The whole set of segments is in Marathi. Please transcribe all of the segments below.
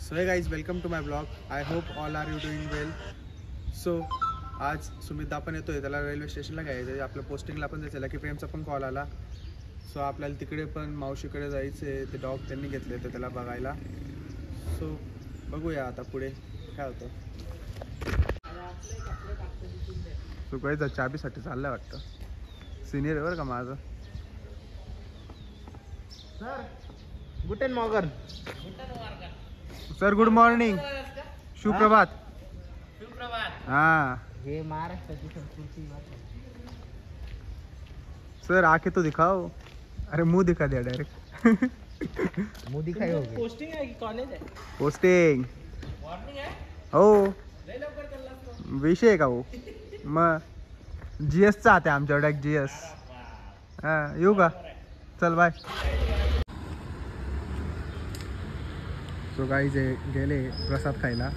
So hey guys, welcome to my vlog. I hope all are you doing well. So आज सुमित पण येतोय, त्याला रेल्वे स्टेशनला घ्यायचं, आपल्या पोस्टिंगला पण जायचं, की प्रेमचा पण कॉल आला. सो आपल्याला तिकडे पण मावशीकडे जायचे, ते डॉग त्यांनी घेतले तर त्याला बघायला. सो बघूया आता पुढे काय होतं. सो काय चाबीसाठी चाललंय वाटतं. सिनियर आहे बरं का माझं. सर गुटेन मॉर्गन. Sir good morning. सुप्रभात. हाँ हे महाराष्ट्राची संस्कृती. सर आके तो दिखाओ. अरे मुंह दिखा दिया डायरेक्ट. मुंह दिखाई होगी. पोस्टिंग है कि कॉलेज है? पोस्टिंग मॉर्निंग है? हो. लय लवकर कल्लास तो. विषय आहे का हो. मग GS चा आहे आमच्याकडे GS. हां येऊ का. चल बाय. सो गाईज गेले प्रसाद खायला.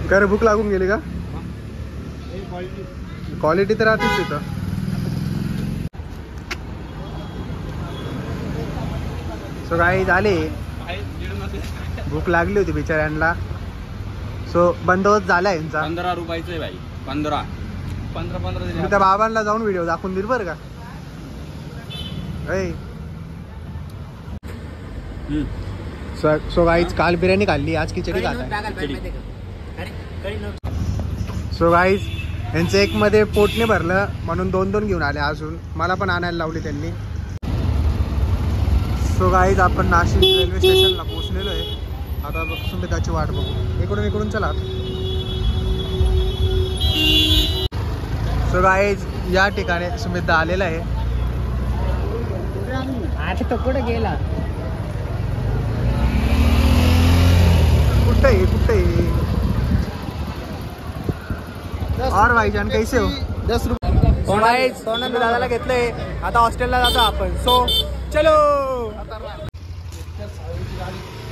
कर भूक लागून गेली का. क्वालिटी तर राहतेच तिथं. सो गाईज आले. भूक लागली होती बिचाऱ्यांना. सो बंदोबस्त झाला यांचा. 15 रुपयाचं आहे भाई. 15 मी त्या बाबांना जाऊन व्हिडिओ दाखवून दिल बरं का. सो गाईज काल बिर्याणी खाल्ली, आज खिचडी खाल्ली. सो गाईज यांचं एक मध्ये पोटने भरलं म्हणून 2-2 घेऊन आले. अजून मला पण आणायला लावली त्यांनी. सो गाईज आपण नाशिक रेल्वे स्टेशनला पोहोचलेलो आहे. आता सुमिताची वाट बघू. इकडून चला. सो गाईज या ठिकाणी सुमिता आलेला आहे. आता तो कुठे गेला. कुठे और भाईजान कैसे हो. 10 रुपये. सोनंद दादाला घेतलंय. आता हॉस्टेलला जातो आपण. सो चलो.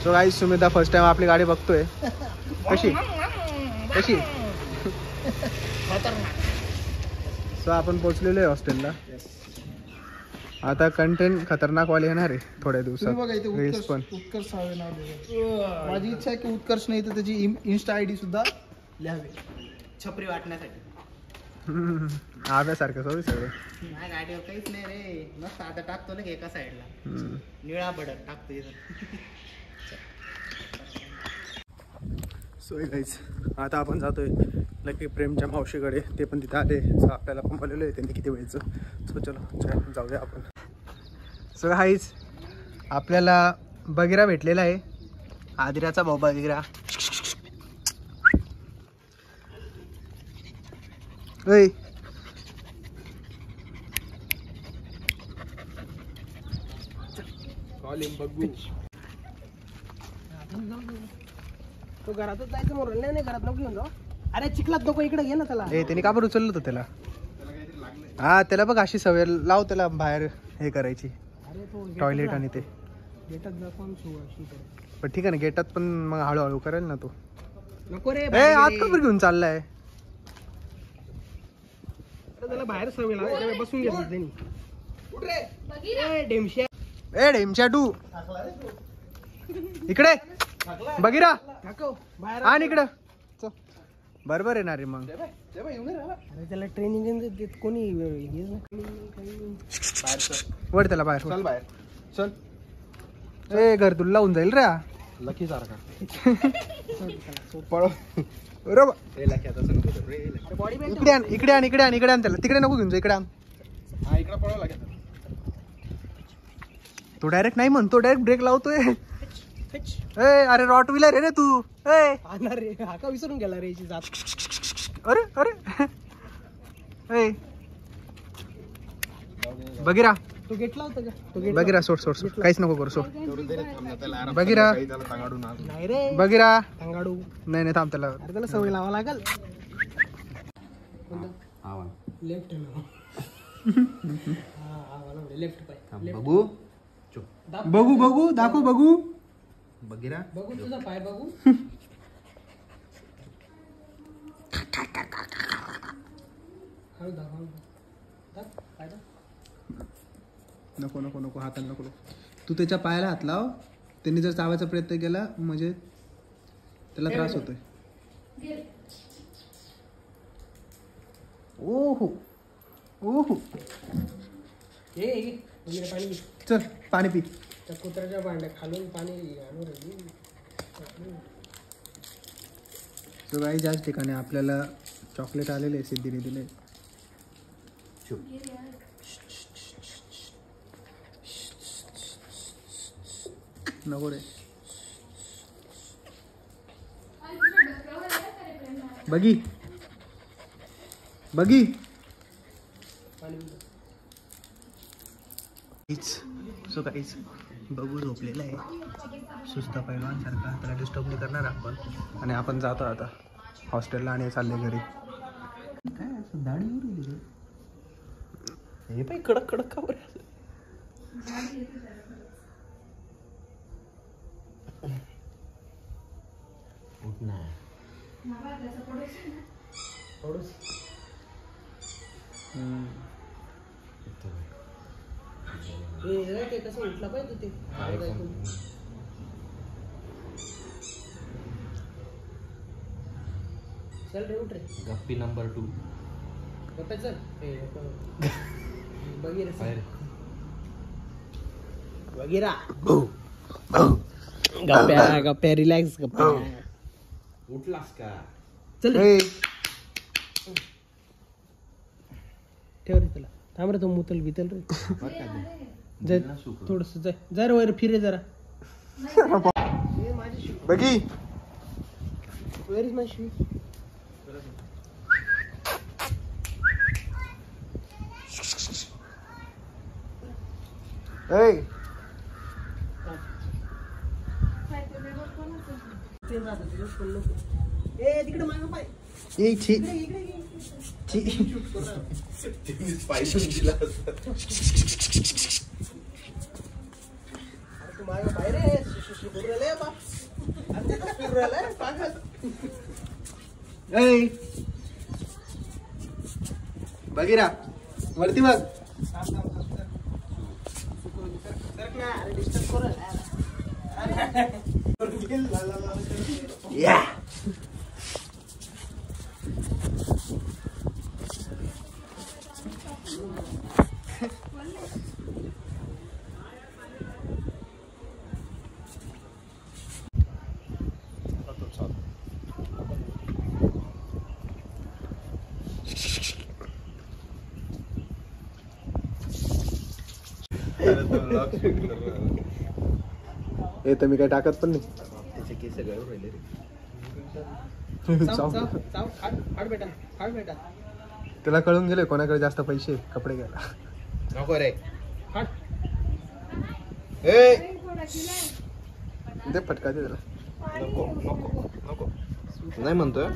So guys Sumita first time आपली गाडी बघतोय. कशी सो आपण पोहोचलेलो आहे हॉस्टेलला. आता कंटेंट खतरनाक वाले येणार आहे थोड्या दिवसात. रील्स पण. उत्कर्ष हवे नाव लिहावे. माझी इच्छा आहे की उत्कर्ष नाही तर त्याची इन्स्टा ID सुद्धा लिहावे, छपरी वाटण्यासाठी. आव्यासारखं सगळं. नाही गाडीवर काहीच नाही रे. मस्त आता टाकतो ना एका साईडला निळा बडक टाकतो इथं. सो गाईज आता आपण जातोय नक्की प्रेमच्या मावशीकडे. ते पण तिथे आले. सो आपल्याला पण बोललेलं आहे त्यांनी किती वेळचं. सो चलो जाऊया आपण. सो गाईज आपल्याला बगिरा भेटलेला आहे. आदिराचा भाऊ बगिरा. ऐ बघू. तो घरातच जायचं म्हणून नाही घरात नको घेऊन जाऊ. अरे चिखलात नको इकडे घे ना त्याला. त्यांनी का बरं उचललं होतं त्याला. हा त्याला बघ अशी सवय लाव त्याला बाहेर हे करायची. टॉयलेट आणि ते गेटात पण ठीक आहे ना. गेटात पण मग हळूहळू करेल ना तो. नको रे. आता पण घेऊन चाललाय. त्याला बाहेर सवय लाव. बसून घेतलं त्यांनी. ए ढेमच्या टू इकडे बगिरा आण इकडं. बरोबर येणार रे मग. अरे त्याला ट्रेनिंग देत कोणी. वर त्याला बाहेर. चल बाहेर चल. ए घर तुला लावून जाईल रे. लकी सारखा पळो बरोबर. इकडे आण त्याला. तिकडे नको घेऊन जा. इकडे आण. इकडे पळावं लागेल. तो डायरेक्ट नाही म्हणतो. डायरेक्ट ब्रेक लावतोय. अरे रॉट व्हीलर आहे रे तू. रे हा का विसरून गेला रे याची जात. अरे बगिरा तो गेट लावतो का. बगिरा सोड काहीच नको करू. सोड बगिरा. नाही रे बगिरा. अंगाडू नाही थांब त्याला. अरे त्याला सवय लावा लागल. लेफ्ट लेफ्ट पाय. बघू दाखव बघू. बघिरा बघू तुझा पाय बघू. नको नको नको हाताने नको. तू त्याच्या पायाला हात लाव. त्यांनी जर चावायचा प्रयत्न केला म्हणजे त्याला त्रास होतोय. ओहो ओहो. पाणी चल पाणी पी. त्या कुत्र्याच्या भांड्या खालून पाणी आणून सो काही ज्याच ठिकाणी आपल्याला चॉकलेट आलेले सिद्धीने दिले. नको रे. बघी बघी सो काहीच बघू झोपलेला आहे सुस्ता पैलवानसारखा. त्याला डिस्टर्ब नाही करणार आपण. आणि आपण जातो आता हॉस्टेलला आणि चालले घरी. काय असं दाढी उरली हे पाय कडक कडक का बरं. कसं उठला पाहिजे ते चल रे उठ रे. गप्पी नंबर 2 गप्पा चल. बघिरा बघिरा गप्प्या गप्प्या रिलॅक्स गप्प्या. उठलास का? चल ठेव रे त्याला. थांब रे तो मुतल बितल रे. जाय थोडस जाय जरा वर फिरे जरा. बघी वेर इज माय शू. तिकडे मागं पाय. बघिरा वरती बघ. हे तर मी काय टाकत पण नाही. त्याचे केस गळून राहिले रे. बेटा हाड बेटा. त्याला कळून गेले कोणाकडे जास्त पैसे कपडे घ्यायला. नको रे. हाड दे फटका दे त्याला. नको नको नको नाही म्हणतोय.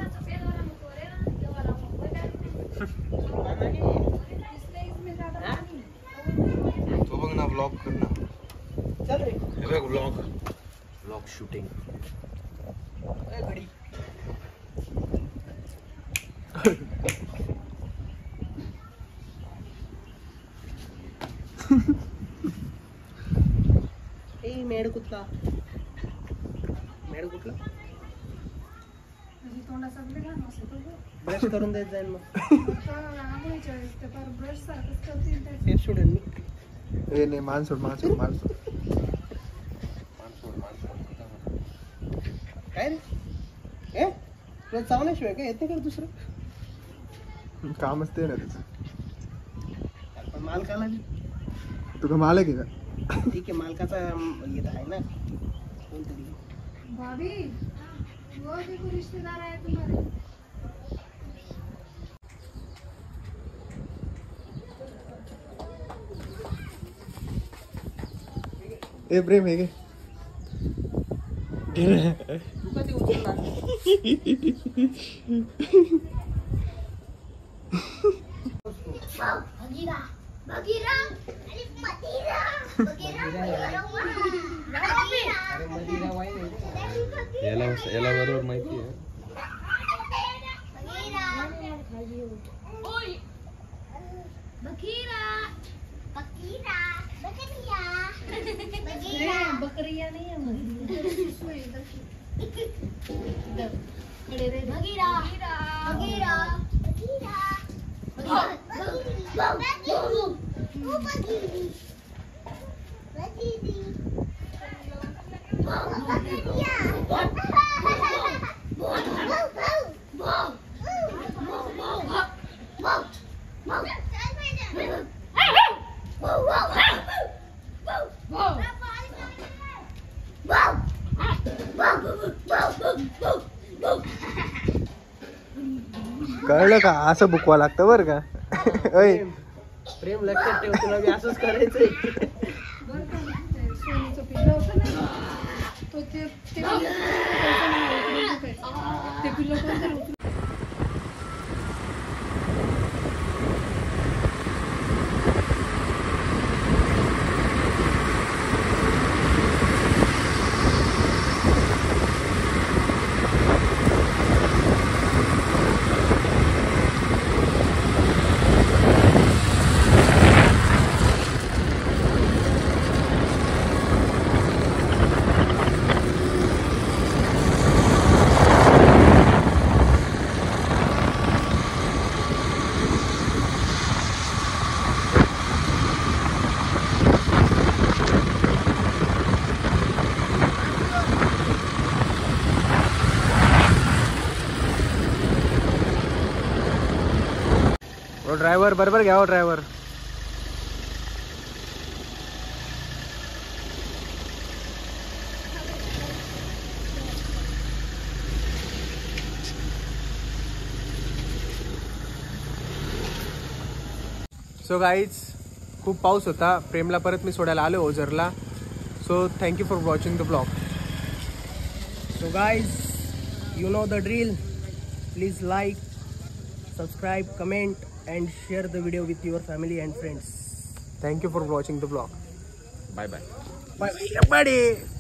तो बघ ना ब्लॉग कर ना. चल रे. हे बघ ब्लॉग शूटिंग. ए मेड कुठला ब्रश करून देत जाईल मग. फेस सोडेल मी. हे नाही मान सोड मान सोड मान सोड. काय रे ए तुला चावण्याशिवाय काय येते का रे दुसरं कामच ते ना त्याचं. पण मालकाला तू का मालक आहे का? ठीक आहे मालकाचा येत आहे ना कोणतरी. भाभी वो देखो रिश्तेदार आए तुम्हारे. ए प्रेम हे घे. तू कधी उचलला. बघीरा बघीरा आणि मदिरा बघीरा अरे मदिरा वाईन आहे. याला बरोबर माहिती आहे. बघीरा बघीरा बकरिया नहीं है खड़े रहे बगीरा बगीरा कळलं का असं बुकवा लागतं बरं का ओय प्रेम लक्षात ठेव तुला मी असंच करायचंय बरं का सोनीचं पिल्लं होतं ना तो ते पिल्लं कोणतरी उचलून ड्रायव्हर बरोबर घ्या ड्रायव्हर सो गाईज खूप पाऊस होता प्रेमला परत मी सोडायला आलो ओझरला so thank you for watching the blog So guys, you know the drill. Please like, subscribe, comment and share the video with your family and friends. Thank you for watching the blog bye bye Bye bye everybody.